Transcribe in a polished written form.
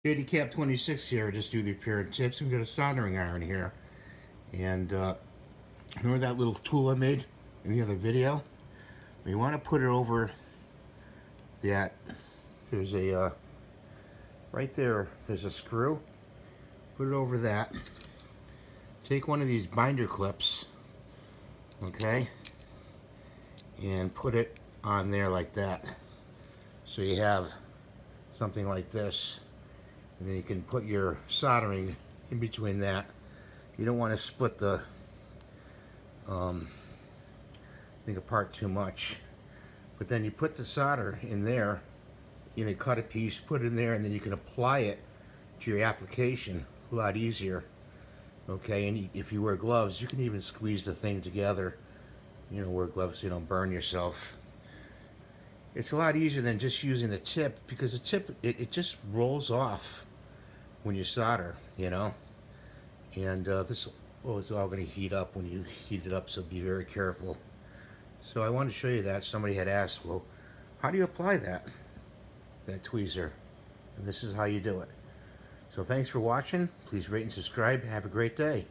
Handicap 26 here, just do the repair and tips. We've got a soldering iron here. And remember that little tool I made in the other video? We want to put it over that. There's a, right there, there's a screw. Put it over that. Take one of these binder clips, okay, and put it on there like that. So you have something like this. And then you can put your soldering in between that. You don't want to split the thing apart too much. But then you put the solder in there, you know, cut a piece, put it in there, and then you can apply it to your application a lot easier. Okay, and if you wear gloves, you can even squeeze the thing together. You know, wear gloves so you don't burn yourself. It's a lot easier than just using the tip, because the tip, it just rolls off when you solder, you know. And this, well, it's all going to heat up when you heat it up, so be very careful. So I wanted to show you that. Somebody had asked, well, how do you apply that tweezer? And this is how you do it. So thanks for watching. Please rate and subscribe. Have a great day.